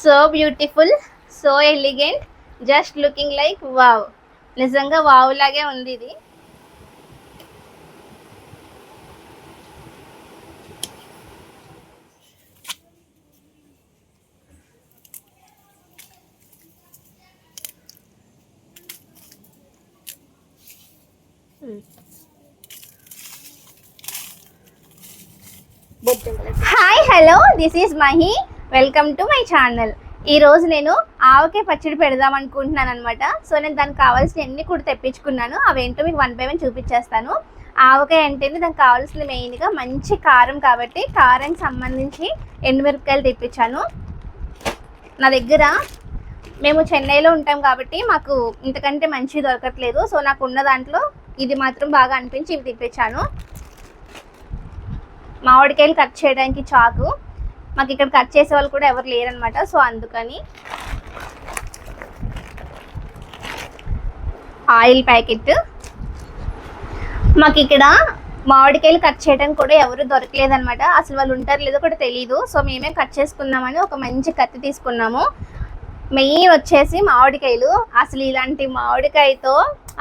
So beautiful, so elegant, just looking like wow. నిజంగా wow లాగే ఉంది ఇది. Hi hello, this is Mahi. Welcome to my channel. ఈరోజు నేను ఆవకాయ పచ్చడి పెడదాం అనుకుంటున్నాను అనమాట. సో నేను దానికి కావాల్సిన అన్ని కూడా తెప్పించుకున్నాను. అవేంటో మీకు 1 by 1 చూపించేస్తాను. ఆవకాయ అంటేనే దానికి కావాల్సింది మెయిన్గా మంచి కారం, కాబట్టి కారానికి సంబంధించి ఎండుమిరపకాయలు తెప్పించాను. నా దగ్గర మేము చెన్నైలో ఉంటాం కాబట్టి మాకు ఇంతకంటే మంచి దొరకట్లేదు. సో నాకు ఉన్న దాంట్లో ఇది మాత్రం బాగా అనిపించి ఇవి తెప్పించాను. మామిడికాయలు కట్ చేయడానికి చాకు, మాకు ఇక్కడ కట్ చేసే వాళ్ళు కూడా ఎవరు లేరనమాట. సో అందుకని ఆయిల్ ప్యాకెట్, మాకు ఇక్కడ మామిడికాయలు కట్ చేయడానికి కూడా ఎవరు దొరకలేదనమాట. అసలు వాళ్ళు ఉంటారు లేదో కూడా తెలియదు. సో మేమే కట్ చేసుకుందామని ఒక మంచి కత్తి తీసుకున్నాము. మెయిన్ వచ్చేసి మామిడికాయలు. అసలు ఇలాంటి మామిడికాయతో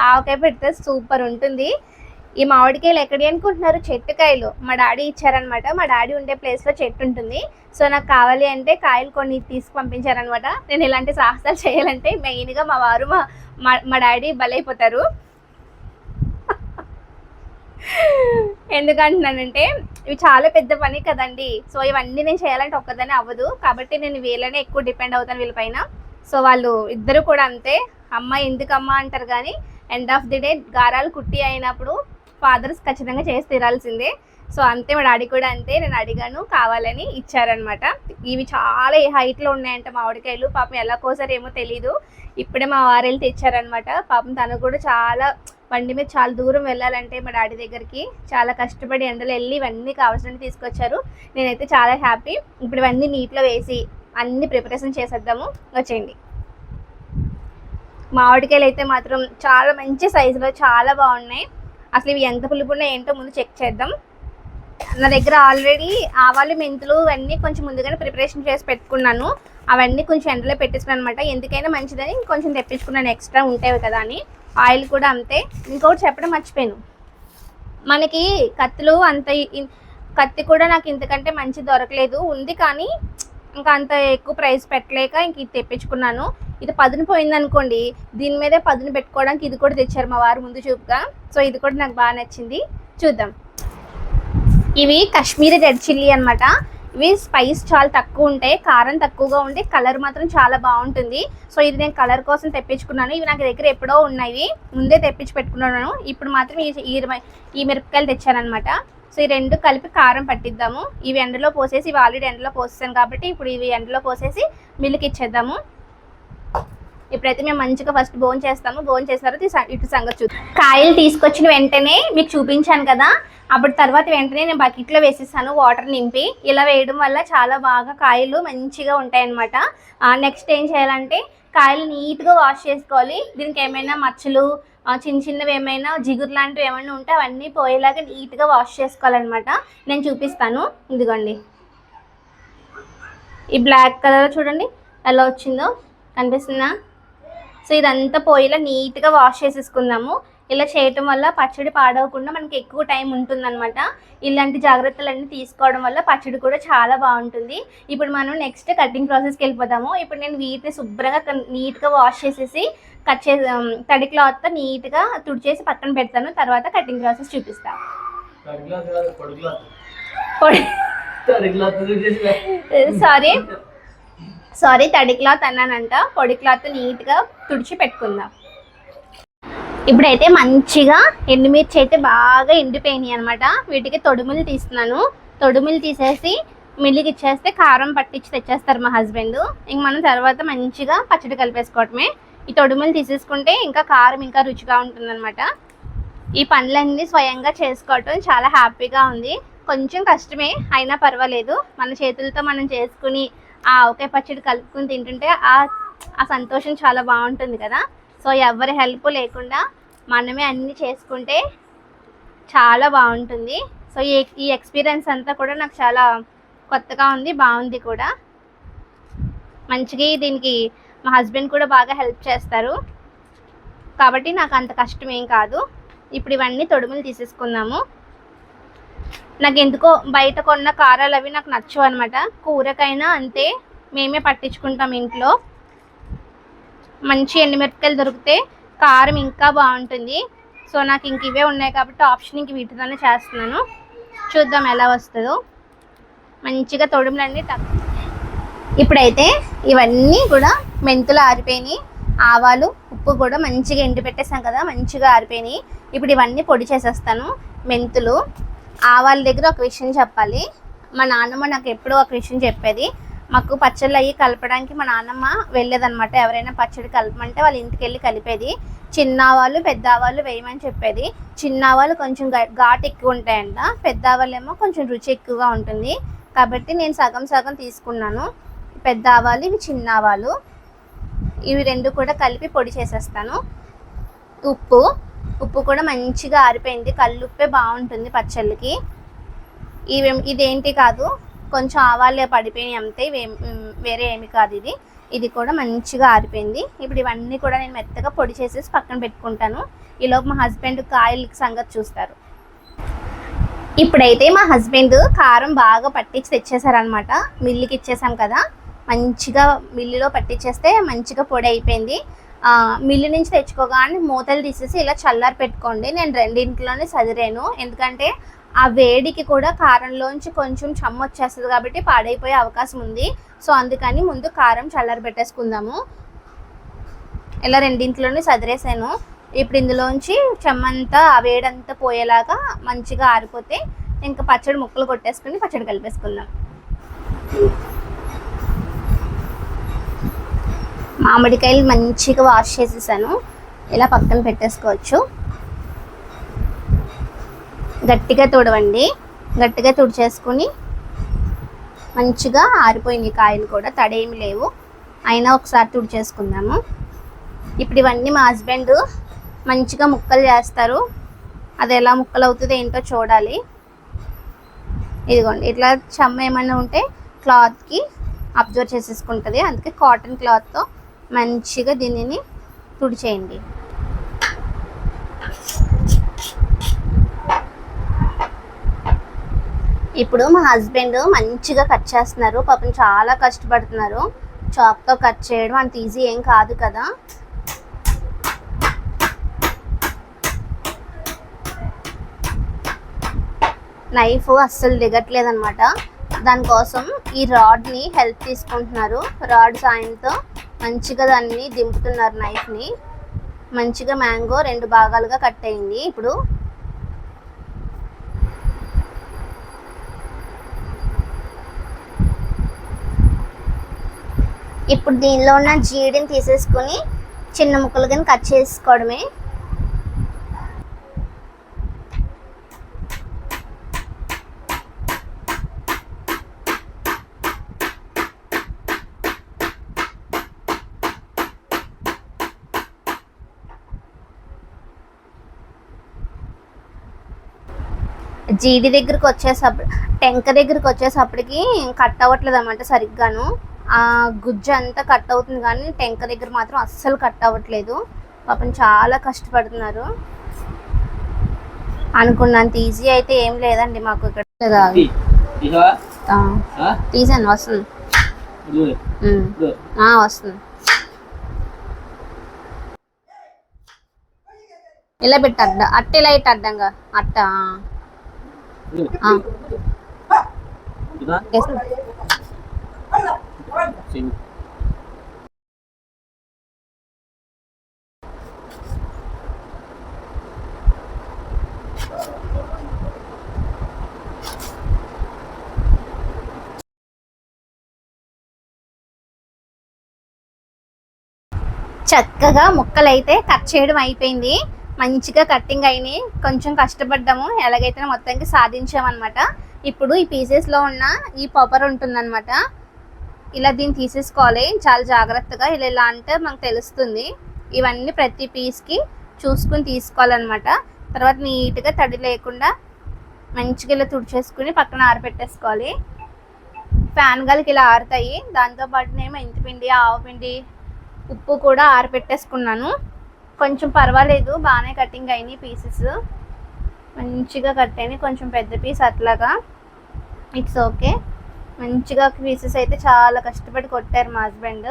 ఆవకాయ పెడితే సూపర్ ఉంటుంది. ఈ మామిడికాయలు ఎక్కడి అనుకుంటున్నారు? చెట్టుకాయలు. మా డాడీ ఇచ్చారనమాట. మా డాడీ ఉండే ప్లేస్లో చెట్టు ఉంటుంది. సో నాకు కావాలి అంటే కాయలు కొన్ని తీసుకు పంపించారనమాట. నేను ఇలాంటి సాహసాలు చేయాలంటే మెయిన్గా మా వారు మా డాడీ బలైపోతారు. ఎందుకంటున్నానంటే ఇవి చాలా పెద్ద పని కదండి. సో ఇవన్నీ నేను చేయాలంటే ఒక్కదానే అవ్వదు. కాబట్టి నేను వీళ్ళనే ఎక్కువ డిపెండ్ అవుతాను వీళ్ళపైన. సో వాళ్ళు ఇద్దరు కూడా అంతే. అమ్మ ఎందుకమ్మా అంటారు, కానీ ఎండ్ ఆఫ్ ది డే గారాలు కుట్టి అయినప్పుడు ఫాదర్స్ ఖచ్చితంగా చేసి తీరాల్సిందే. సో అంతే, మా డాడీ కూడా అంతే. నేను అడిగాను, కావాలని ఇచ్చారనమాట. ఇవి చాలా హైట్లో ఉన్నాయంట మామిడికాయలు. పాపం ఎలా కోసారేమో తెలీదు. ఇప్పుడే మా వారు వెళ్ళి తెచ్చారనమాట. పాపం తను కూడా చాలా బండి మీద చాలా దూరం వెళ్ళాలంటే మా డాడీ దగ్గరికి చాలా కష్టపడి ఎండలో వెళ్ళి ఇవన్నీ కావాల్సినవి తీసుకొచ్చారు. నేనైతే చాలా హ్యాపీ. ఇప్పుడు ఇవన్నీ నీటిలో వేసి అన్ని ప్రిపరేషన్ చేసేద్దాము, వచ్చేయండి. మామిడికాయలు అయితే మాత్రం చాలా మంచి సైజులో చాలా బాగున్నాయి. అసలు ఇవి ఎంత పులుపు ఉన్నాయి ఏంటో ముందు చెక్ చేద్దాం. నా దగ్గర ఆల్రెడీ ఆవాలు, మెంతులు ఇవన్నీ కొంచెం ముందుగానే ప్రిపరేషన్ చేసి పెట్టుకున్నాను. అవన్నీ కొంచెం ఎండలో పెట్టేసుకున్నాను అనమాట. ఎందుకైనా మంచిదని కొంచెం తెప్పించుకున్నాను, ఎక్స్ట్రా ఉంటాయి కదా అని. ఆయిల్ కూడా అంతే. ఇంకొకటి చెప్పడం మర్చిపోయాను, మనకి కత్తులు అంత కత్తి కూడా నాకు ఇంతకంటే మంచి దొరకలేదు. ఉంది కానీ ఇంకా అంత ఎక్కువ ప్రైస్ పెట్టలేక ఇంక ఇది తెప్పించుకున్నాను. ఇది పదును పోయింది అనుకోండి, దీని మీదే పదును పెట్టుకోవడానికి ఇది కూడా తెచ్చారు మా వారు ముందు చూపుగా. సో ఇది కూడా నాకు బాగా నచ్చింది. చూద్దాం. ఇవి కాశ్మీరీ రెడ్ చిల్లీ అనమాట. ఇవి స్పైస్ చాలా తక్కువ ఉంటాయి, కారం తక్కువగా ఉండి కలర్ మాత్రం చాలా బాగుంటుంది. సో ఇది నేను కలర్ కోసం తెప్పించుకున్నాను. ఇవి నాకు దగ్గర ఎప్పుడో ఉన్నాయి, ముందే తెప్పించి పెట్టుకున్నాను. ఇప్పుడు మాత్రం ఈ మిరపకాయలు తెచ్చానమాట. సో ఈ రెండు కలిపి కారం పట్టిద్దాము. ఇవి ఎండలో పోసేసి, ఇవి ఆల్రెడీ ఎండలో పోసేసాను కాబట్టి ఇప్పుడు ఇవి ఎండలో పోసేసి మిల్లుకి ఇచ్చేద్దాము. ఇప్పుడైతే మేము మంచిగా ఫస్ట్ బోన్ చేస్తాము. బోన్ చేసిన తర్వాత ఇటు సంగతి చూద్దాం. కాయలు తీసుకొచ్చిన వెంటనే మీకు చూపించాను కదా, అప్పుడు తర్వాత వెంటనే నేను బకెట్లో వేసేసాను వాటర్ నింపి. ఇలా వేయడం వల్ల చాలా బాగా కాయలు మంచిగా ఉంటాయన్నమాట. నెక్స్ట్ ఏం చేయాలంటే కాయలు నీట్గా వాష్ చేసుకోవాలి. దీనికి ఏమైనా మచ్చలు, చిన్న చిన్నవి ఏమైనా జిగురు లాంటివి ఏమైనా ఉంటే అవన్నీ పోయేలాగా నీట్గా వాష్ చేసుకోవాలన్నమాట. నేను చూపిస్తాను. ఇదిగోండి, ఈ బ్లాక్ కలర్ చూడండి ఎలా వచ్చిందో, కనిపిస్తుందా? సో ఇదంతా పోయేలా నీట్గా వాష్ చేసేసుకుందాము. ఇలా చేయటం వల్ల పచ్చడి పాడవకుండా మనకి ఎక్కువ టైం ఉంటుందన్నమాట. ఇలాంటి జాగ్రత్తలన్నీ తీసుకోవడం వల్ల పచ్చడి కూడా చాలా బాగుంటుంది. ఇప్పుడు మనం నెక్స్ట్ కటింగ్ ప్రాసెస్కి వెళ్ళిపోదాము. ఇప్పుడు నేను వీటిని శుభ్రంగా నీట్గా వాష్ చేసేసి తడి క్లాత్తో నీట్గా తుడిచేసి పక్కన పెడతాను. తర్వాత కటింగ్ ప్రాసెస్ చూపిస్తాను. సారీ తడి క్లాత్ అన్నానంట. పొడి క్లాత్ నీట్గా తుడిచి పెట్టుకుందాం. ఇప్పుడైతే మంచిగా ఎండుమిర్చి అయితే బాగా ఎండిపోయినాయి అనమాట. వీటికి తొడుములు తీస్తున్నాను. తొడుములు తీసేసి మిల్లికి ఇచ్చేస్తే కారం పట్టించి తెచ్చేస్తారు మా హస్బెండ్. ఇంక మనం తర్వాత మంచిగా పచ్చడి కలిపేసుకోవటమే. ఈ తొడుములు తీసేసుకుంటే ఇంకా కారం ఇంకా రుచిగా ఉంటుందన్నమాట. ఈ పనులన్నీ స్వయంగా చేసుకోవటం చాలా హ్యాపీగా ఉంది. కొంచెం కష్టమే అయినా పర్వాలేదు. మన చేతులతో మనం చేసుకుని ఆ ఆవకాయ పచ్చడి కలుపుకుని తింటుంటే ఆ సంతోషం చాలా బాగుంటుంది కదా. సో ఎవరి హెల్ప్ లేకుండా మనమే అన్నీ చేసుకుంటే చాలా బాగుంటుంది. సో ఈ ఎక్స్పీరియన్స్ అంతా కూడా నాకు చాలా కొత్తగా ఉంది, బాగుంది కూడా. మంచిగా దీనికి మా హస్బెండ్ కూడా బాగా హెల్ప్ చేస్తారు కాబట్టి నాకు అంత కష్టం ఏం కాదు. ఇప్పుడు ఇవన్నీ తొడుములు తీసేసుకుందాము. నాకు ఎందుకో బయట కొన్న కారాలు అవి నాకు నచ్చవు అనమాట. కూరకైనా అంతే, మేమే పట్టించుకుంటాం ఇంట్లో. మంచి ఎండుమిరపకాయలు దొరికితే కారం ఇంకా బాగుంటుంది. సో నాకు ఇంక ఇవే ఉన్నాయి కాబట్టి ఆప్షన్ ఇంక వీటితోనే చేస్తున్నాను. చూద్దాం ఎలా వస్తుందో. మంచిగా తొడుములన్నీ ఇప్పుడైతే ఇవన్నీ కూడా మెంతులు ఆరిపోయినాయి, ఆవాలు ఉప్పు కూడా మంచిగా ఎండి పెట్టేసాం కదా, మంచిగా ఆరిపోయినాయి. ఇప్పుడు ఇవన్నీ పొడి చేసేస్తాను. మెంతులు ఆవాల దగ్గర ఒక విషయం చెప్పాలి. మా నాన్నమ్మ నాకు ఎప్పుడూ ఒక విషయం చెప్పేది. మాకు పచ్చళ్ళు అయ్యి కలపడానికి మా నాన్నమ్మ వెళ్ళేదనమాట. ఎవరైనా పచ్చడి కలపమంటే వాళ్ళ ఇంటికి వెళ్ళి కలిపేది. చిన్న ఆవాలు పెద్ద ఆవాలు వేయమని చెప్పేది. చిన్న ఆవాలు కొంచెం ఘాటు ఎక్కువ ఉంటాయంట, పెద్ద ఆవాలు ఏమో కొంచెం రుచి ఎక్కువగా ఉంటుంది. కాబట్టి నేను సగం సగం తీసుకున్నాను. పెద్ద ఆవాలు ఇవి చిన్న ఆవాలు, ఇవి రెండు కూడా కలిపి పొడి చేసేస్తాను. ఉప్పు కూడా మంచిగా ఆరిపోయింది. కల్లుప్పే బాగుంటుంది పచ్చళ్ళకి. ఇదేంటి కాదు, కొంచెం ఆవాలే పడిపోయినాయి అంతే, వేరే ఏమి కాదు. ఇది కూడా మంచిగా ఆరిపోయింది. ఇప్పుడు ఇవన్నీ కూడా నేను మెత్తగా పొడి చేసేసి పక్కన పెట్టుకుంటాను. ఈలోపు మా హస్బెండ్ కాయలకి సంగతి చూస్తారు. ఇప్పుడైతే మా హస్బెండ్ కారం బాగా పట్టించి తెచ్చేసారనమాట. మిల్లుకి ఇచ్చేసాం కదా, మంచిగా మిల్లులో పట్టించేస్తే మంచిగా పొడి అయిపోయింది. మిల్లు నుంచి తెచ్చుకోగానే మూతలు తీసేసి ఇలా చల్లారి పెట్టుకోండి. నేను రెండింటిలోనే సదిరాను, ఎందుకంటే ఆ వేడికి కూడా కారంలోంచి కొంచెం చెమ్మ వచ్చేస్తుంది కాబట్టి పాడైపోయే అవకాశం ఉంది. సో అందుకని ముందు కారం చల్లారి పెట్టేసుకుందాము. ఇలా రెండింటిలోనే సదిరేసాను. ఇప్పుడు ఇందులోంచి చెమ్మంతా ఆ వేడంతా పోయేలాగా మంచిగా ఆరిపోతే ఇంకా పచ్చడి ముక్కలు కొట్టేసుకుని పచ్చడి కలిపేసుకుందాం. మామిడికాయలు మంచిగా వాష్ చేసేసాను, ఇలా పక్కన పెట్టేసుకోవచ్చు. గట్టిగా తుడవండి, గట్టిగా తుడిచేసుకుని మంచిగా ఆరిపోయినాయి కాయలు కూడా, తడేమి లేవు, అయినా ఒకసారి తుడిచేసుకుందాము. ఇప్పుడు ఇవన్నీ మా హస్బెండ్ మంచిగా ముక్కలు చేస్తారు. అది ఎలా ముక్కలు అవుతుందో ఏంటో చూడాలి. ఇదిగోండి, ఇట్లా చెమ్మ ఏమైనా ఉంటే క్లాత్కి అబ్జర్వ్ చేసేసుకుంటుంది. అందుకే కాటన్ క్లాత్తో మంచిగా దీనిని తుడిచేయండి. ఇప్పుడు మా హస్బెండ్ మంచిగా కట్ చేస్తున్నారు. పాపం చాలా కష్టపడుతున్నారు. చాక్తో కట్ చేయడం అంత ఈజీ ఏం కాదు కదా. నైఫ్ అస్సలు దిగట్లేదు అనమాట. దానికోసం ఈ రాడ్ని హెల్ప్ తీసుకుంటున్నారు. రాడ్ సాయంతో మంచిగా దాన్ని దింపుతున్నారు నైఫ్ని. మంచిగా మ్యాంగో 2 భాగాలుగా కట్ అయింది. ఇప్పుడు దీనిలో ఉన్న జీడిని తీసేసుకొని చిన్న ముక్కలుగా కట్ చేసుకోవడమే. జీడి దగ్గరికి వచ్చేసప్పుడు, టెంక దగ్గరికి వచ్చేసప్పటికి కట్ అవ్వట్లేదు అన్నమాట సరిగ్గాను. ఆ గుజ్జు అంతా కట్ అవుతుంది కానీ టెంక దగ్గర మాత్రం అస్సలు కట్ అవ్వట్లేదు. పాపం చాలా కష్టపడుతున్నారు. అనుకున్నంత ఈజీ అయితే ఏం లేదండి మాకు ఇక్కడ. తీసాను, వస్తుంది వస్తుంది. ఇలా పెట్టి అట్ట ఇలా ఇట్ట అడ్డంగా అట్ట చక్కగా ముక్కలైతే కట్ చేయడం అయిపోయింది. మంచిగా కట్టింగ్ అయినాయి. కొంచెం కష్టపడ్డాము, ఎలాగైతే మొత్తానికి సాధించామన్నమాట. ఇప్పుడు ఈ పీసెస్లో ఉన్న ఈ పవర్ ఉంటుందన్నమాట, ఇలా దీన్ని తీసేసుకోవాలి చాలా జాగ్రత్తగా. ఇలా అంటే మనకు తెలుస్తుంది. ఇవన్నీ ప్రతి పీస్కి చూసుకుని తీసుకోవాలన్నమాట. తర్వాత నీట్గా తడి లేకుండా మంచిగా ఇలా తుడిచేసుకుని పక్కన ఆరబెట్టేసుకోవాలి. ఫ్యాన్ గాలికి ఇలా ఆరుతాయి. దాంతోపాటునేమో మెంతిపిండి, ఆవపిండి, ఉప్పు కూడా ఆరబెట్టేసుకున్నాను. కొంచెం పర్వాలేదు, బాగానే కటింగ్ అయినాయి పీసెస్, మంచిగా కట్ అయినాయి. కొంచెం పెద్ద పీస్ అట్లాగా, ఇట్స్ ఓకే. మంచిగా పీసెస్ అయితే చాలా కష్టపడి కొట్టారు మా హస్బెండ్.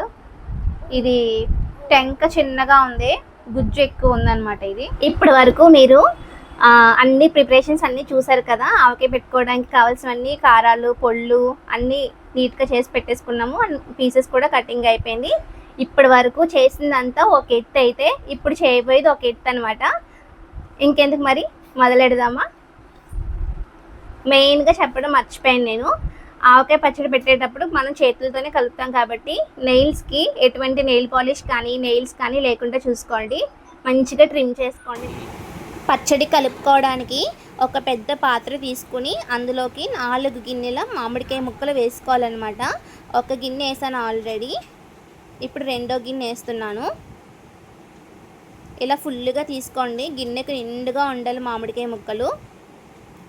ఇది టెంక చిన్నగా ఉంది, గుజ్జు ఎక్కువ ఉందన్నమాట. ఇది ఇప్పటి వరకు మీరు అన్ని ప్రిపరేషన్స్ అన్నీ చూసారు కదా. ఆవకాయ పెట్టుకోవడానికి కావాల్సినవన్నీ కారాలు, పొళ్ళు అన్నీ నీట్గా చేసి పెట్టేసుకున్నాము. పీసెస్ కూడా కటింగ్ అయిపోయింది. ఇప్పటి వరకు చేసిందంతా ఒక ఎత్తు అయితే, ఇప్పుడు చేయబోయేది ఒక ఎత్తు అనమాట. ఇంకెందుకు మరి మొదలెడదామా? మెయిన్గా చెప్పడం మర్చిపోయాను నేను. ఆవకాయ పచ్చడి పెట్టేటప్పుడు మనం చేతులతోనే కలుపుతాం కాబట్టి నెయిల్స్కి ఎటువంటి నెయిల్ పాలిష్ కానీ నెయిల్స్ కానీ లేకుండా చూసుకోండి. మంచిగా ట్రిమ్ చేసుకోండి. పచ్చడి కలుపుకోవడానికి ఒక పెద్ద పాత్ర తీసుకుని అందులోకి 4 గిన్నెల మామిడికాయ ముక్కలు వేసుకోవాలన్నమాట. ఒక గిన్నె వేసాను ఆల్రెడీ, ఇప్పుడు రెండో గిన్నె వేస్తున్నాను. ఇలా ఫుల్గా తీసుకోండి, గిన్నెకు నిండుగా ఉండాలి మామిడికాయ ముక్కలు.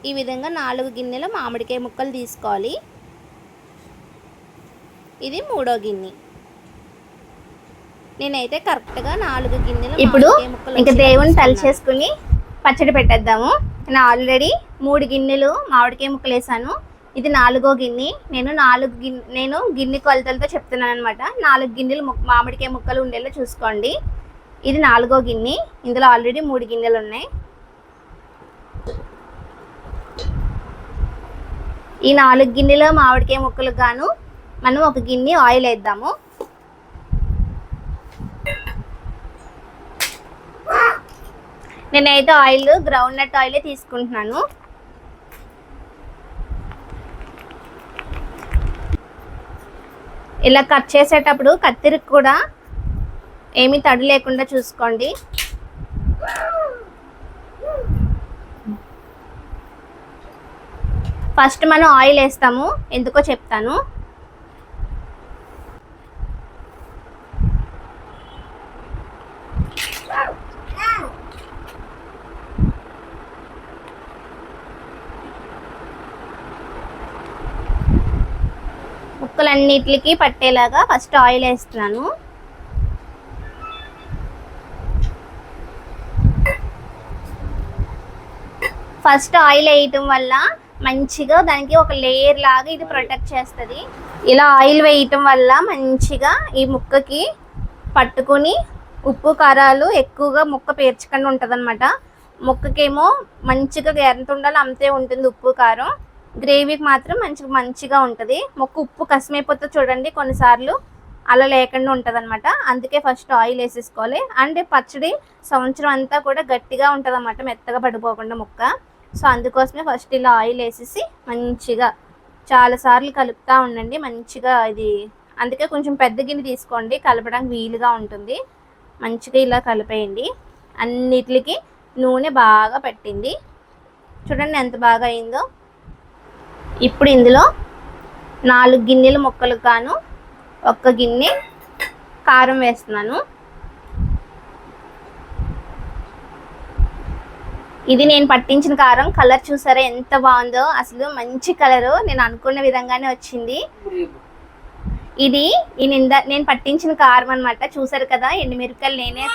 ఈ విధంగా 4 గిన్నెల మామిడికాయ ముక్కలు తీసుకోవాలి. ఇది మూడో గిన్నె. నేనైతే కరెక్ట్గా 4 గిన్నెలు. ఇప్పుడు ఇంకా దేవుని తలిచేసుకుని పచ్చడి పెట్టేద్దాము. నేను ఆల్రెడీ 3 గిన్నెలు మామిడికాయ ముక్కలు వేసాను. ఇది 4వ గిన్నె. నేను గిన్నె కొలతలతో చెప్తున్నాను అనమాట. 4 గిన్నెలు మామిడికాయ ముక్కలు ఉండేలా చూసుకోండి. ఇది 4వ గిన్నె. ఇందులో ఆల్రెడీ 3 గిన్నెలు ఉన్నాయి. ఈ 4 గిన్నెల మామిడికాయ ముక్కలకు గాను మనం ఒక గిన్నె ఆయిల్ వేద్దాము. నేనైతే ఆయిల్ గ్రౌండ్ నట్ ఆయిలే తీసుకుంటున్నాను. ఇలా కట్ చేసేటప్పుడు కత్తిరికి కూడా ఏమీ తడి లేకుండా చూసుకోండి. ఫస్ట్ మనం ఆయిల్ వేస్తాము, ఎందుకో చెప్తాను. ముక్కలన్నిటికి పట్టేలాగా ఫస్ట్ ఆయిల్ వేస్తున్నాను. ఫస్ట్ ఆయిల్ వేయటం వల్ల మంచిగా దానికి ఒక లేయర్ లాగా ఇది ప్రొటెక్ట్ చేస్తుంది. ఇలా ఆయిల్ వేయటం వల్ల మంచిగా ఈ ముక్కకి పట్టుకుని ఉప్పు కారాలు ఎక్కువగా ముక్క పేర్చకుండా ఉంటుంది అనమాట. ముక్కకేమో మంచిగా ఎంత ఉండాలో అంతే ఉంటుంది ఉప్పు కారం. గ్రేవీకి మాత్రం మంచిగా ఉంటుంది. ముక్క ఉప్పు కసమైపోతుంది చూడండి కొన్నిసార్లు, అలా లేకుండా ఉంటుంది అనమాట. అందుకే ఫస్ట్ ఆయిల్ వేసేసుకోవాలి. అండ్ పచ్చడి సంవత్సరం అంతా కూడా గట్టిగా ఉంటుంది అన్నమాట, మెత్తగా పడిపోకుండా ముక్క. సో అందుకోసమే ఫస్ట్ ఇలా ఆయిల్ వేసేసి మంచిగా చాలాసార్లు కలుపుతూ ఉండండి మంచిగా. ఇది అందుకే కొంచెం పెద్ద గిన్నె తీసుకోండి, కలపడానికి వీలుగా ఉంటుంది. మంచిగా ఇలా కలిపేయండి. అన్నిటికి నూనె బాగా పట్టింది చూడండి ఎంత బాగా అయిందో. ఇప్పుడు ఇందులో 4 గిన్నెల ముక్కలకు గాను 1 గిన్నె కారం వేస్తున్నాను. ఇది నేను పట్టించిన కారం. కలర్ చూసారా ఎంత బాగుందో, అసలు మంచి కలరు, నేను అనుకున్న విధంగానే వచ్చింది. ఇది నేను పట్టించిన కారం అనమాట. చూసారు కదా ఎండుమిరపకాయలు నేనే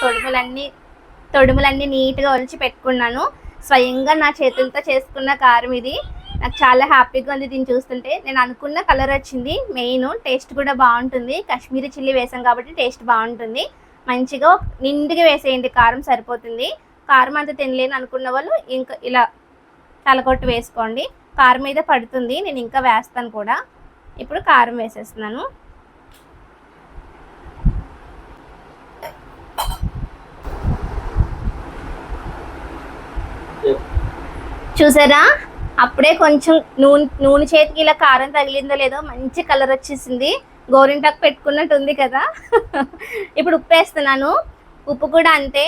తొడుములన్నీ నీట్గా ఒలిచి పెట్టుకున్నాను. స్వయంగా నా చేతులతో చేసుకున్న కారం ఇది. నాకు చాలా హ్యాపీగా ఉంది దీన్ని చూస్తుంటే. నేను అనుకున్న కలర్ వచ్చింది. మెయిన్ టేస్ట్ కూడా బాగుంటుంది. కాశ్మీరీ చిల్లీ వేసాం కాబట్టి టేస్ట్ బాగుంటుంది. మంచిగా నిండుగా వేసేయండి, కారం సరిపోతుంది. కారం అంతా తినలేని అనుకున్న వాళ్ళు ఇంకా ఇలా తలకొట్టు వేసుకోండి. కారం మీద పడుతుంది, నేను ఇంకా వేస్తాను కూడా. ఇప్పుడు కారం వేసేస్తున్నాను. చూసారా అప్పుడే కొంచెం నూనె చేతికి ఇలా కారం తగిలిందో లేదో మంచి కలర్ వచ్చేసింది. గోరింటాకు పెట్టుకున్నట్టు ఉంది కదా. ఇప్పుడు ఉప్పు వేస్తున్నాను. ఉప్పు కూడా అంతే,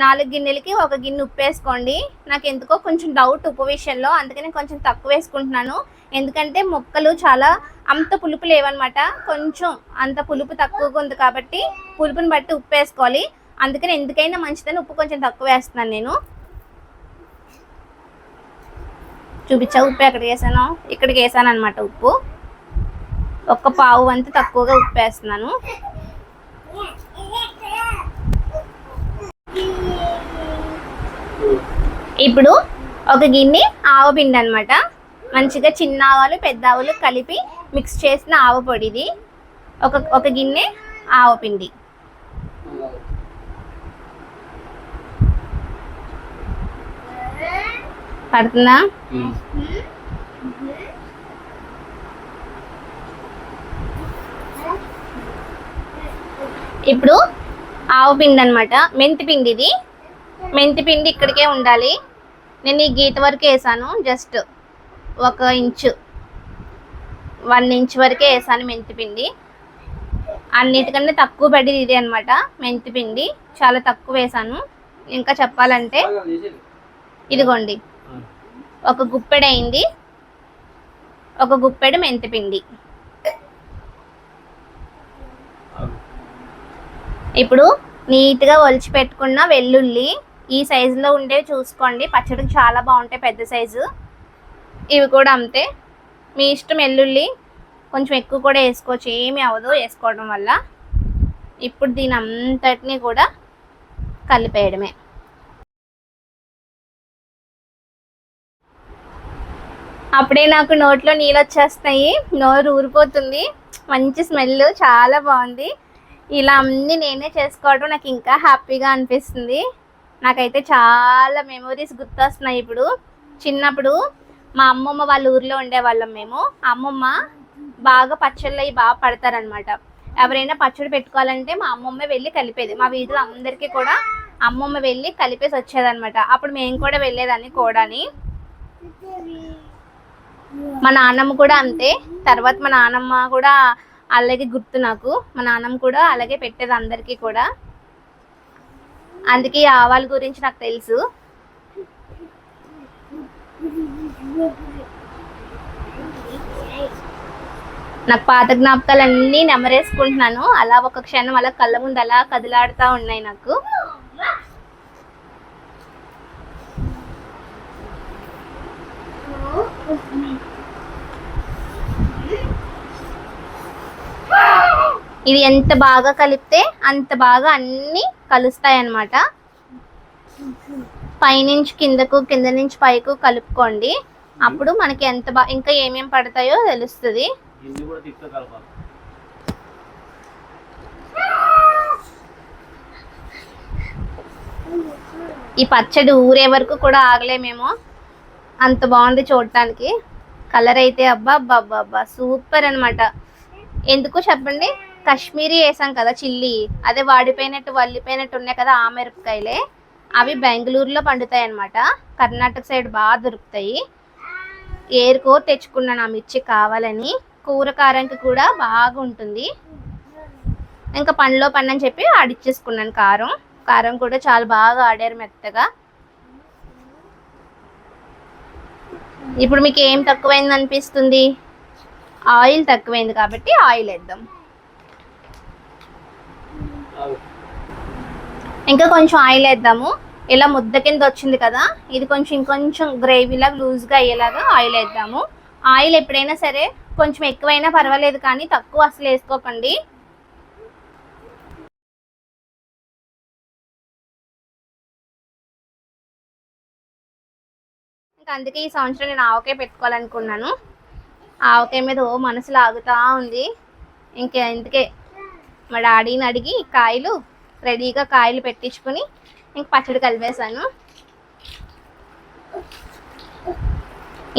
4 గిన్నెలకి 1 గిన్నె ఉప్పు వేసుకోండి. నాకు ఎందుకో కొంచెం డౌట్ ఉప్పు విషయంలో, అందుకని కొంచెం తక్కువ వేసుకుంటున్నాను. ఎందుకంటే ముక్కలు చాలా అంత పులుపు లేవన్నమాట, కొంచెం అంత పులుపు తక్కువగా ఉంది కాబట్టి పులుపుని బట్టి ఉప్పు వేసుకోవాలి. అందుకని ఎందుకైనా మంచిదని ఉప్పు కొంచెం తక్కువ వేస్తున్నాను నేను. చూపించా ఉప్పు ఎక్కడికి వేసాను, ఇక్కడికి వేసాను అనమాట ఉప్పు. ఒక పావు వంతు తక్కువగా ఉప్పు వేస్తున్నాను. ఇప్పుడు ఒక గిన్నె ఆవపిండి అనమాట. మంచిగా చిన్న ఆవాలు పెద్ద ఆవాలు కలిపి మిక్స్ చేసిన ఆవ పొడి ఇది. ఒక గిన్నె ఆవపిండి. పడుతుందా? ఇప్పుడు ఆవపిండి అనమాట. మెంతిపిండి ఇది. మెంతిపిండి ఇక్కడికే ఉండాలి. నేను ఈ గీత వరకు వేసాను. జస్ట్ 1 ఇంచు 1 ఇంచ్ వరకే వేసాను మెంతిపిండి. అన్నిటికన్నా తక్కువ పడేది ఇది అనమాట మెంతిపిండి. చాలా తక్కువ వేసాను. ఇంకా చెప్పాలంటే ఇదిగోండి, 1 గుప్పెడు అయింది. 1 గుప్పెడు మెంతిపిండి. ఇప్పుడు నీట్గా ఒలిచి పెట్టుకున్న వెల్లుల్లి, ఈ సైజులో ఉండేవి చూసుకోండి, పచ్చడికి చాలా బాగుంటాయి, పెద్ద సైజు. ఇవి కూడా అంతే, మీ ఇష్టం. వెల్లుల్లి కొంచెం ఎక్కువ కూడా వేసుకోవచ్చు, ఏమీ అవ్వదు వేసుకోవడం వల్ల. ఇప్పుడు దీని అంతటినీ కూడా కలిపేయడమే. అప్పుడే నాకు నోట్లో నీళ్ళు వచ్చేస్తాయి, నోరు ఊరిపోతుంది. మంచి స్మెల్, చాలా బాగుంది. ఇలా అన్నీ నేనే చేసుకోవడం నాకు ఇంకా హ్యాపీగా అనిపిస్తుంది. నాకైతే చాలా మెమొరీస్ గుర్తొస్తున్నాయి. ఇప్పుడు చిన్నప్పుడు మా అమ్మమ్మ వాళ్ళ ఊర్లో ఉండేవాళ్ళం మేము. అమ్మమ్మ బాగా పచ్చళ్ళు అవి బాగా పడతారనమాట. ఎవరైనా పచ్చడి పెట్టుకోవాలంటే మా అమ్మమ్మ వెళ్ళి కలిపేది. మా వీధిలో అందరికీ కూడా అమ్మమ్మ వెళ్ళి కలిపేసి వచ్చేదనమాట. అప్పుడు మేము కూడా వెళ్ళేదాన్ని కూడాని. మా నాన్నమ్మ కూడా అంతే. తర్వాత మా నాన్నమ్మ కూడా అలాగే గుర్తు నాకు. మా నాన్నమ్మ కూడా అలాగే పెట్టేది అందరికీ కూడా. అందుకే ఈ ఆవాల గురించి నాకు తెలుసు. నాకు పాత జ్ఞాపకాలన్నీ నెమరేసుకుంటున్నాను. అలా ఒక క్షణం అలా కళ్ళ ముందు అలా కదిలాడుతూ ఉన్నాయి నాకు. ఇది ఎంత బాగా కలిపితే అంత బాగా అన్నీ కలుస్తాయి అన్నమాట. పైనుంచి కిందకు, కింద నుంచి పైకు కలుపుకోండి. అప్పుడు మనకి ఎంత బాగా ఇంకా ఏమేమి పడతాయో తెలుస్తుంది. ఈ పచ్చడి ఊరే వరకు కూడా ఆగలేమేమో, అంత బాగుంది చూడటానికి. కలర్ అయితే అబ్బా అబ్బా అబ్బా అబ్బా సూపర్ అనమాట. ఎందుకు చెప్పండి, కాశ్మీరీ వేసాం కదా చిల్లీ, అదే వాడిపోయినట్టు వల్లిపోయినట్టు ఉన్నాయి కదా ఆ మిరపకాయలే. అవి బెంగళూరులో పండుతాయి అన్నమాట. కర్ణాటక సైడ్ బాగా దొరుకుతాయి. ఏరుకో తెచ్చుకున్నాను ఆ మిర్చి కావాలని. కూర కారంకి కూడా బాగా ఉంటుంది. ఇంకా పనిలో పని అని చెప్పి ఆడిచ్చేసుకున్నాను కారం. కారం కూడా చాలా బాగా ఆడారు మెత్తగా. ఇప్పుడు మీకు ఏం తక్కువైంది అనిపిస్తుంది? ఆయిల్ తక్కువైంది కాబట్టి ఆయిల్ వేద్దాం. ఇంకా కొంచెం ఆయిల్ వేద్దాము. ఇలా ముద్ద కింద వచ్చింది కదా, ఇది కొంచెం ఇంకొంచెం గ్రేవీలాగా లూజ్గా అయ్యేలాగా ఆయిల్ వేద్దాము. ఆయిల్ ఎప్పుడైనా సరే కొంచెం ఎక్కువైనా పర్వాలేదు, కానీ తక్కువ అసలు వేసుకోకండి. ఇంకా అందుకే ఈ సంవత్సరం నేను ఆవకాయ పెట్టుకోవాలనుకున్నాను. ఆవకాయ మీద ఓ మనసు లాగుతూ ఉంది. ఇందుకే మా డాడీని అడిగి కాయలు రెడీగా కాయలు పెట్టించుకుని ఇంక పచ్చడి కలిపేశాను.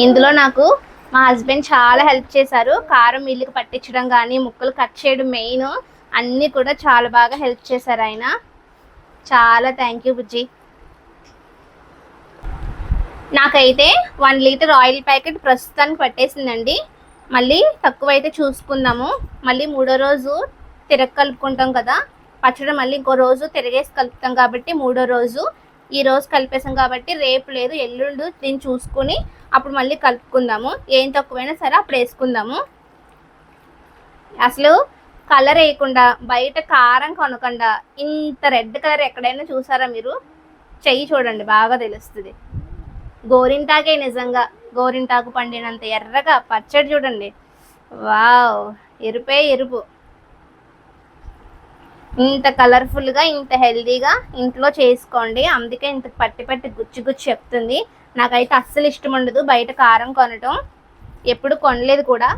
ఇందులో నాకు మా హస్బెండ్ చాలా హెల్ప్ చేశారు. కారం మిల్లుకి పట్టించడం కానీ, ముక్కలు కట్ చేయడం మెయిన్, అన్నీ కూడా చాలా బాగా హెల్ప్ చేశారు ఆయన. చాలా థ్యాంక్ యూ బుజ్జి. నాకైతే 1 లీటర్ ఆయిల్ ప్యాకెట్ ప్రస్తుతానికి పట్టేసిందండి. మళ్ళీ తక్కువైతే చూసుకుందాము. మళ్ళీ 3వ రోజు తిరగ కలుపుకుంటాం కదా పచ్చడి, మళ్ళీ ఇంకో రోజు తిరగేసి కలుపుతాం కాబట్టి 3వ రోజు. ఈ రోజు కలిపేసాం కాబట్టి రేపు లేదు ఎల్లుండి దీన్ని చూసుకుని అప్పుడు మళ్ళీ కలుపుకుందాము. ఏం తక్కువైనా సరే అప్పుడు వేసుకుందాము. అసలు కలర్ వేయకుండా బయట కారం కొనకుండా ఇంత రెడ్ కలర్ ఎక్కడైనా చూసారా మీరు? చెయ్యి చూడండి బాగా తెలుస్తుంది. గోరింటాకే, నిజంగా గోరింటాకు పండినంత ఎర్రగా పచ్చడి చూడండి. వావ్, ఎరుపే ఎరుపు. ఇంత కలర్ఫుల్గా ఇంత హెల్తీగా ఇంట్లో చేసుకోండి. అందుకే ఇంత పట్టి పట్టి గుచ్చి గుచ్చి చెప్తుంది. నాకైతే అస్సలు ఇష్టం ఉండదు బయట కారం కొనటం, ఎప్పుడు కొనలేదు కూడా.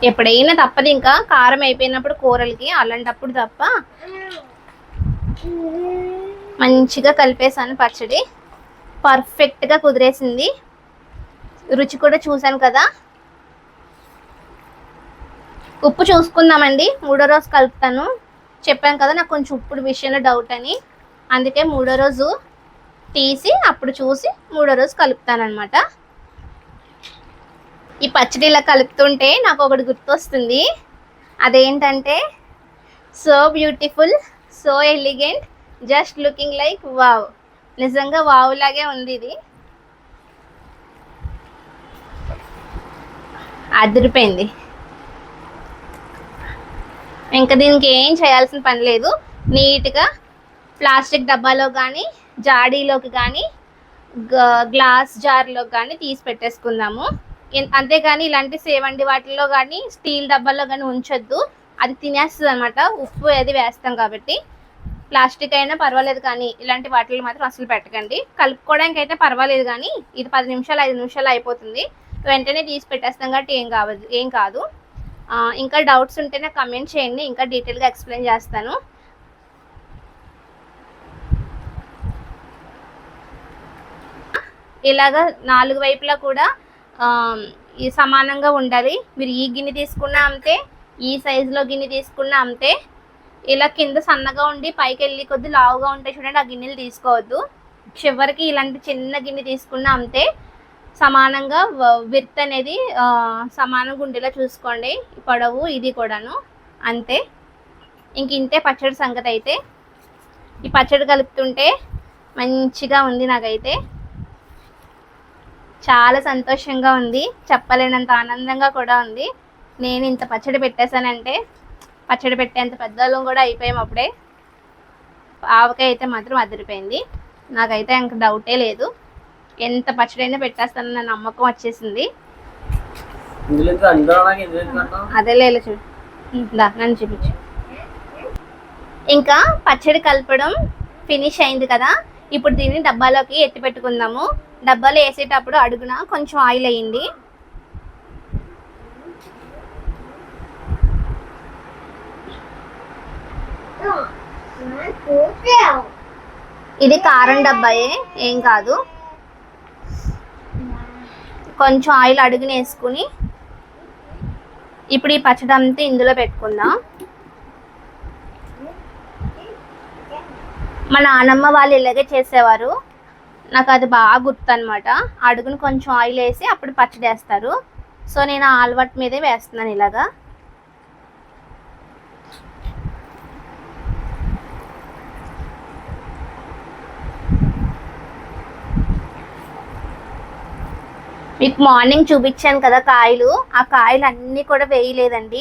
ఎప్పుడైనా తప్పదు, ఇంకా కారం అయిపోయినప్పుడు కూరలకి అలాంటప్పుడు తప్ప. మంచిగా కలిపేసాను పచ్చడి, పర్ఫెక్ట్గా కుదిరేసింది. రుచి కూడా చూసాను కదా. ఉప్పు చూసుకుందామండి, 3వ రోజు కలుపుతాను. చెప్పాను కదా నాకు కొంచెం ఉప్పుడు విషయంలో డౌట్ అని, అందుకే 3వ రోజు తీసి అప్పుడు చూసి 3వ రోజు కలుపుతాను అనమాట. ఈ పచ్చడి ఇలా కలుపుతుంటే నాకు ఒకటి గుర్తొస్తుంది. అదేంటంటే so beautiful, so elegant, just looking like wow. నిజంగా వావ్ లాగే ఉంది ఇది, అదిరిపోయింది. ఇంకా దీనికి ఏం చేయాల్సిన పని లేదు. నీట్గా ప్లాస్టిక్ డబ్బాలో కానీ జాడీలోకి కానీ గ్లాస్ జార్లో కానీ తీసి పెట్టేసుకుందాము. అంతేగాని ఇలాంటి సేవండి వాటిల్లో కానీ స్టీల్ డబ్బాల్లో కానీ ఉంచొద్దు, అది తినేస్తుంది అనమాట. ఉప్పు అది వేస్తాం కాబట్టి. ప్లాస్టిక్ అయినా పర్వాలేదు కానీ ఇలాంటి వాటిల్లో మాత్రం అసలు పెట్టకండి. కలుపుకోవడానికి అయితే పర్వాలేదు కానీ ఇది 10 నిమిషాలు 5 నిమిషాలు అయిపోతుంది, వెంటనే తీసి పెట్టేస్తాం కాబట్టి ఏం కాదు. ఇంకా డౌట్స్ ఉంటే నాకు కమెంట్ చేయండి, ఇంకా డీటెయిల్గా ఎక్స్ప్లెయిన్ చేస్తాను. ఇలాగా 4 వైపులా కూడా ఈ సమానంగా ఉండాలి. మీరు ఈ గిన్నె తీసుకున్నా అంతే, ఈ సైజులో గిన్నె తీసుకున్నా అంతే. ఇలా కింద సన్నగా ఉండి పైకి వెళ్ళి కొద్ది లావుగా ఉంటాయి చూడండి, ఆ గిన్నెలు తీసుకోవద్దు. చివరికి ఇలాంటి చిన్న గిన్నె తీసుకున్నా అంతే. సమానంగా విర్త్ అనేది సమానంగా ఉండేలా చూసుకోండి. పొడవు ఇది కూడాను అంతే. ఇంతే పచ్చడి సంగతి. అయితే ఈ పచ్చడి కలుపుతుంటే మంచిగా ఉంది, నాకైతే చాలా సంతోషంగా ఉంది, చెప్పలేనంత ఆనందంగా కూడా ఉంది. నేను ఇంత పచ్చడి పెట్టేశానంటే పచ్చడి పెట్టేంత పెద్దవాళ్ళం కూడా అయిపోయాం అప్పుడే. ఆవకాయ అయితే మాత్రం అదిరిపోయింది, నాకైతే ఇంక డౌటే లేదు. ఎంత పచ్చడి అయినా పెట్టేస్తానన్న నమ్మకం వచ్చేసింది. అదే లేదు చూడా, నన్ను చూపించు. ఇంకా పచ్చడి కలపడం ఫినిష్ అయింది కదా. ఇప్పుడు దీన్ని డబ్బాలోకి ఎత్తి పెట్టుకుందాము. డబ్బాలో వేసేటప్పుడు అడుగున కొంచెం ఆయిల్ అయ్యింది. ఇది కారం డబ్బాయే, ఏం కాదు. కొంచెం ఆయిల్ అడుగున వేసుకుని ఇప్పుడు ఈ పచ్చడి అంతా ఇందులో పెట్టుకుందాం. మా నాన్నమ్మ వాళ్ళు ఇలాగే చేసేవారు, నాకు అది బాగా గుర్తు అనమాట. అడుగును కొంచెం ఆయిల్ వేసి అప్పుడు పచ్చడి వేస్తారు. సో నేను ఆ అలవాటు మీదే వేస్తున్నాను ఇలాగా. మీకు మార్నింగ్ చూపించాను కదా కాయలు, ఆ కాయలు అన్నీ కూడా వేయలేదండి.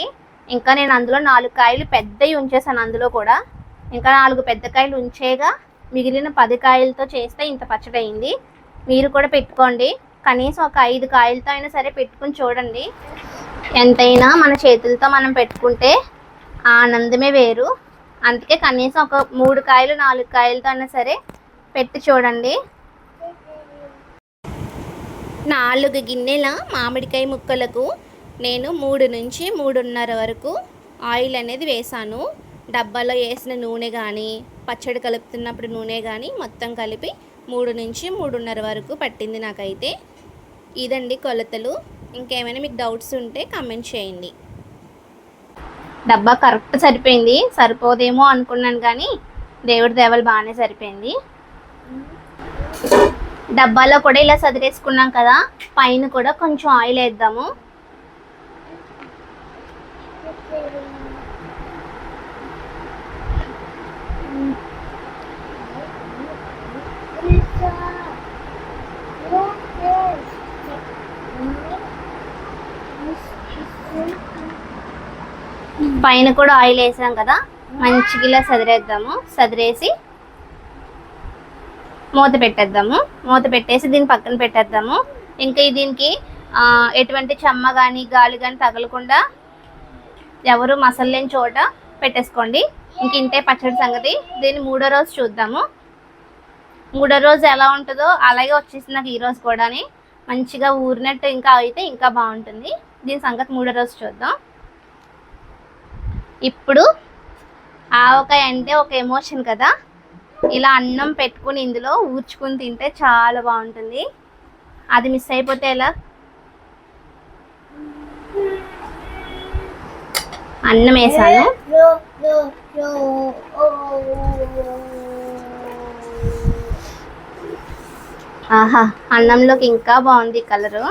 ఇంకా నేను అందులో 4 కాయలు పెద్దవి ఉంచేసాను. అందులో కూడా ఇంకా 4 పెద్ద కాయలు ఉంచేగా మిగిలిన 10 కాయలతో చేస్తే ఇంత పచ్చడి అయింది. మీరు కూడా పెట్టుకోండి, కనీసం ఒక 5 కాయలతో అయినా సరే పెట్టుకుని చూడండి. ఎంతైనా మన చేతులతో మనం పెట్టుకుంటే ఆనందమే వేరు. అందుకే కనీసం ఒక 3 కాయలు 4 కాయలతో అయినా సరే పెట్టి చూడండి. 4 గిన్నెల మామిడికాయ ముక్కలకు నేను 3 నుంచి 3.5 వరకు ఆయిల్ అనేది వేసాను. డబ్బాలో వేసిన నూనె కానీ పచ్చడి కలుపుతున్నప్పుడు నూనె కానీ మొత్తం కలిపి 3 నుంచి 3.5 వరకు పట్టింది నాకైతే. ఇదండి కొలతలు. ఇంకేమైనా మీకు డౌట్స్ ఉంటే కామెంట్ చేయండి. డబ్బా కరెక్ట్ సరిపోయింది, సరిపోదేమో అనుకున్నాను కానీ దేవుడి దేవలు బాగానే సరిపోయింది. డబ్బాలో కూడా ఇలా సదిరేసుకున్నాం కదా, పైన కూడా కొంచెం ఆయిల్ వేద్దాము. పైన కూడా ఆయిల్ వేసాం కదా, మంచిగా ఇలా సదిరేద్దాము. సదిరేసి మూత పెట్టేద్దాము. మూత పెట్టేసి దీన్ని పక్కన పెట్టేద్దాము. ఇంకా దీనికి ఎటువంటి చెమ్మ కానీ గాలి కానీ తగలకుండా ఎవరు మసలేని చోట పెట్టేసుకోండి. ఇంక ఇంతే పచ్చడి సంగతి. దీన్ని 3వ రోజు చూద్దాము. 3వ రోజు ఎలా ఉంటుందో అలాగే వచ్చేసింది నాకు ఈ రోజు కూడా. మంచిగా ఊరినట్టు ఇంకా అయితే ఇంకా బాగుంటుంది. దీని సంగతి 3వ రోజు చూద్దాం. ఇప్పుడు ఆవకాయ అంటే ఒక ఎమోషన్ కదా, ఇలా అన్నం పెట్టుకుని ఇందులో ఊర్చుకుని తింటే చాలా బాగుంటుంది. అది మిస్ అయిపోతే ఎలా? అన్నం వేసాను. ఆహా, అన్నంలోకి ఇంకా బాగుంది కలరు.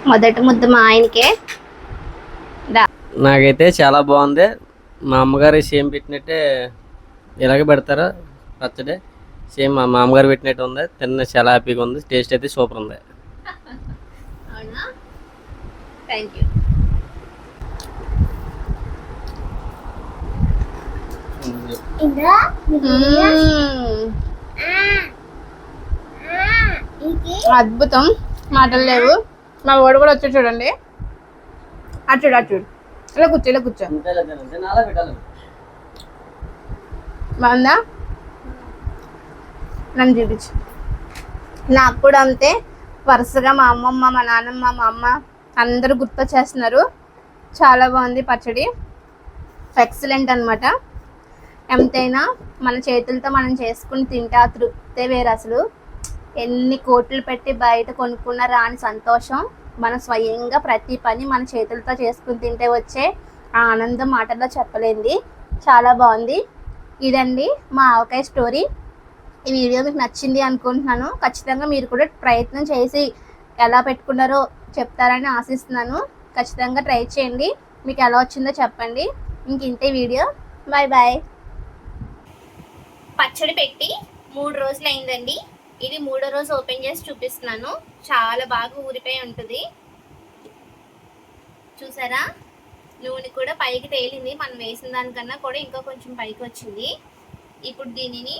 మొదటి ముద్ద మా ఆయనకే. నాకైతే చాలా బాగుంది. మా అమ్మగారు సేమ్ పెట్టినట్టే ఇలాగే పెడతారు పచ్చడి. సేమ్ మా మామగారు పెట్టినట్టు ఉంది. తిన్న చాలా హ్యాపీగా ఉంది. టేస్ట్ అయితే సూపర్ ఉంది. అవునా? Thank you. అద్భుతం, మాటలు లేవు. మా వాడు కూడా వచ్చి చూడండి. అటు చూడు, అటు చూడు. ఇలా కూర్చో, ఇలా కూర్చో. బాగుందా? నన్ను చూపించు. నాకు కూడా అంతే. వరుసగా మా అమ్మమ్మ, మా నాన్నమ్మ, మా అమ్మ అందరూ గుర్తొచ్చేస్తున్నారు. చాలా బాగుంది పచ్చడి. ఎక్సలెంట్ అనమాట. ఎంతైనా మన చేతులతో మనం చేసుకుని తింటే ఆ తృప్తే వేరు. అసలు ఎన్ని కోట్లు పెట్టి బయట కొనుక్కున్న రాని సంతోషం మనం స్వయంగా ప్రతి పని మన చేతులతో చేసుకుని తింటే వచ్చే ఆ ఆనందం మాటల్లో చెప్పలేంది. చాలా బాగుంది. ఇదండి మా ఆవకాయ స్టోరీ. ఈ వీడియో మీకు నచ్చింది అనుకుంటున్నాను. ఖచ్చితంగా మీరు కూడా ప్రయత్నం చేసి ఎలా పెట్టుకున్నారో చెప్తారని ఆశిస్తున్నాను. ఖచ్చితంగా ట్రై చేయండి. మీకు ఎలా వచ్చిందో చెప్పండి. ఇంక ఇంతే వీడియో. Bye bye. పచ్చడి పెట్టి 3 రోజులు అయిందండి. ఇది 3వ రోజు ఓపెన్ చేసి చూపిస్తున్నాను. చాలా బాగా ఊరిపోయి ఉంటుంది. చూసారా? నూనె కూడా పైకి తేలింది. మనం వేసిన దానికన్నా కూడా ఇంకా కొంచెం పైకి వచ్చింది. ఇప్పుడు దీనిని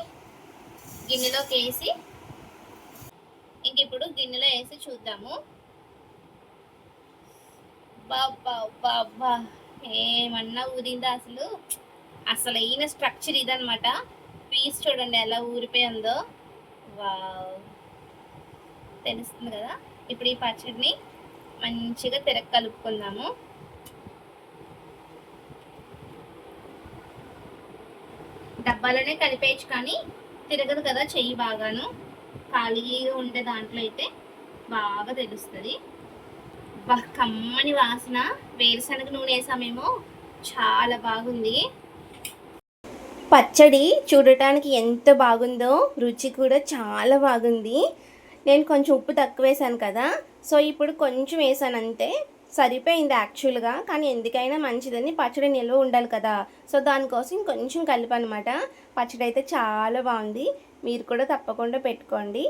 గిన్నెలోకి వేసి ఇప్పుడు గిన్నెలో వేసి చూద్దాము. బాబా ఏమన్నా ఊరిందా అసలు? అసలు అయిన స్ట్రక్చర్ ఇదనమాట. పీస్ చూడండి ఎలా ఊరిపోయి ఉందో. వావ్, తెలుస్తుంది కదా? ఇప్పుడు ఈ పచ్చడిని మంచిగా కలుపుకుందాము. డబ్బాలోనే కలిపేయచ్చు, కానీ తిరగదు కదా చెయ్యి బాగాను. ఖాళీగా ఉండే దాంట్లో అయితే బాగా తెలుస్తుంది. కమ్మని వాసన. వేరుశనగ నూనె వేసామేమో. చాలా బాగుంది. పచ్చడి చూడటానికి ఎంత బాగుందో, రుచి కూడా చాలా బాగుంది. నేను కొంచెం ఉప్పు తక్కువ వేసాను కదా, సో ఇప్పుడు కొంచెం వేసాను అంతే. సరిపోయింది యాక్చువల్గా, కానీ ఎందుకైనా మంచిదని పచ్చడి నిల్వ ఉండాలి కదా, సో దానికోసం కొంచెం కలిపనమాట. పచ్చడి అయితే చాలా బాగుంది. మీరు కూడా తప్పకుండా పెట్టుకోండి.